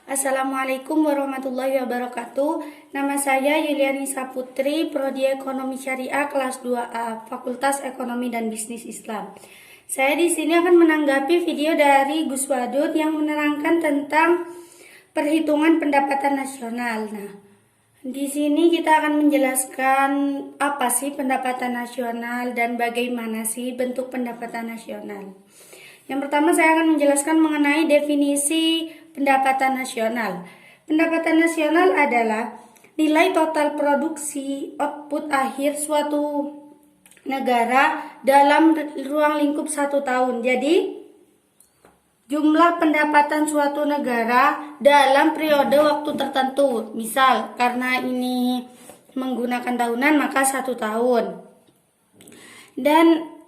Assalamualaikum warahmatullahi wabarakatuh. Nama saya Yuliani Saputri, Prodi Ekonomi Syariah kelas 2A, Fakultas Ekonomi dan Bisnis Islam. Saya di sini akan menanggapi video dari Gus Wadud yang menerangkan tentang perhitungan pendapatan nasional. Nah, di sini kita akan menjelaskan apa sih pendapatan nasional dan bagaimana sih bentuk pendapatan nasional. Yang pertama saya akan menjelaskan mengenai definisi pendapatan nasional. Pendapatan nasional adalah nilai total produksi output akhir suatu negara dalam ruang lingkup 1 tahun. Jadi jumlah pendapatan suatu negara dalam periode waktu tertentu. Misal karena ini menggunakan tahunan maka 1 tahun. Dan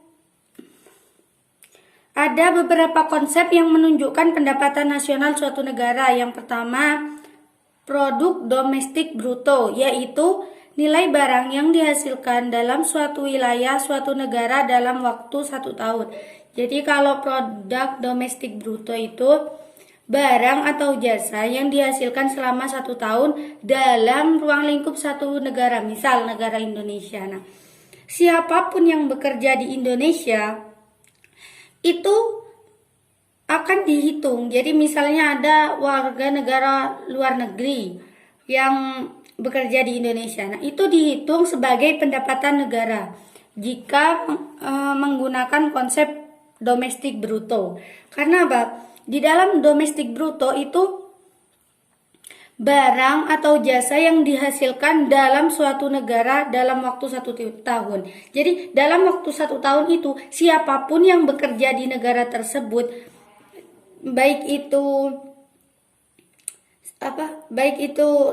ada beberapa konsep yang menunjukkan pendapatan nasional suatu negara. Yang pertama, produk domestik bruto, yaitu nilai barang yang dihasilkan dalam suatu wilayah suatu negara dalam waktu 1 tahun. Jadi kalau produk domestik bruto itu barang atau jasa yang dihasilkan selama 1 tahun dalam ruang lingkup satu negara, misal negara Indonesia. Nah, siapapun yang bekerja di Indonesia itu akan dihitung. Jadi misalnya ada warga negara luar negeri yang bekerja di Indonesia. Nah, itu dihitung sebagai pendapatan negara jika menggunakan konsep domestik bruto. Karena apa? Di dalam domestik bruto itu barang atau jasa yang dihasilkan dalam suatu negara dalam waktu 1 tahun. Jadi dalam waktu 1 tahun itu siapapun yang bekerja di negara tersebut, baik itu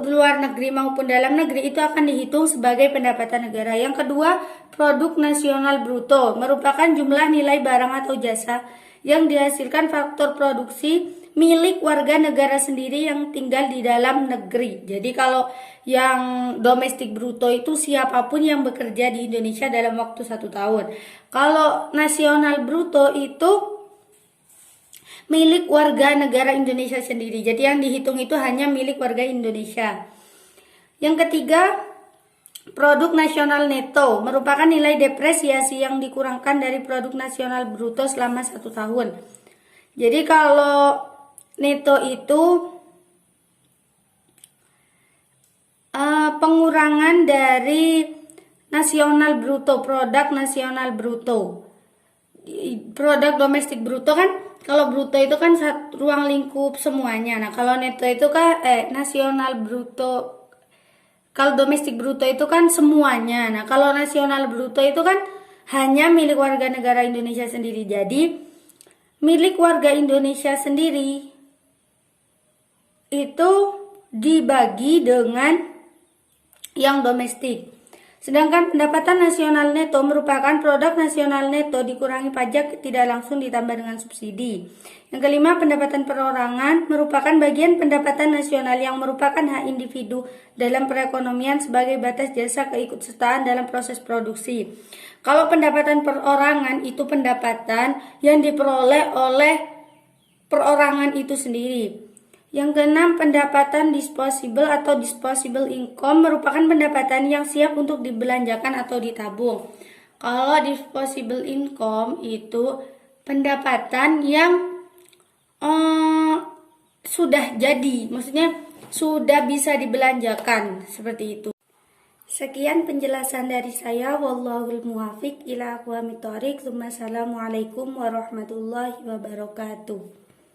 luar negeri maupun dalam negeri, itu akan dihitung sebagai pendapatan negara. Yang kedua, produk nasional bruto merupakan jumlah nilai barang atau jasa yang dihasilkan faktor produksi milik warga negara sendiri yang tinggal di dalam negeri. Jadi kalau yang domestik bruto itu siapapun yang bekerja di Indonesia dalam waktu 1 tahun. Kalau nasional bruto itu milik warga negara Indonesia sendiri. Jadi yang dihitung itu hanya milik warga Indonesia. Yang ketiga, produk nasional neto merupakan nilai depresiasi yang dikurangkan dari produk nasional bruto selama 1 tahun. Jadi kalau neto itu pengurangan dari nasional bruto, produk nasional bruto. Produk domestik bruto kan, kalau bruto itu kan ruang lingkup semuanya. Nah, kalau neto itu kan nasional bruto, kalau domestik bruto itu kan semuanya. Nah, kalau nasional bruto itu kan hanya milik warga negara Indonesia sendiri. Jadi milik warga Indonesia sendiri itu dibagi dengan yang domestik. Sedangkan pendapatan nasional neto merupakan produk nasional neto dikurangi pajak tidak langsung ditambah dengan subsidi. Yang kelima, pendapatan perorangan merupakan bagian pendapatan nasional yang merupakan hak individu dalam perekonomian sebagai batas jasa keikutsertaan dalam proses produksi. Kalau pendapatan perorangan itu pendapatan yang diperoleh oleh perorangan itu sendiri. Yang keenam, pendapatan disposable atau disposable income merupakan pendapatan yang siap untuk dibelanjakan atau ditabung. Kalau disposable income itu pendapatan yang sudah jadi, maksudnya sudah bisa dibelanjakan, seperti itu. Sekian penjelasan dari saya. Wallahul muwaffiq ila aqwamit thoriq. Assalamualaikum warahmatullahi wabarakatuh.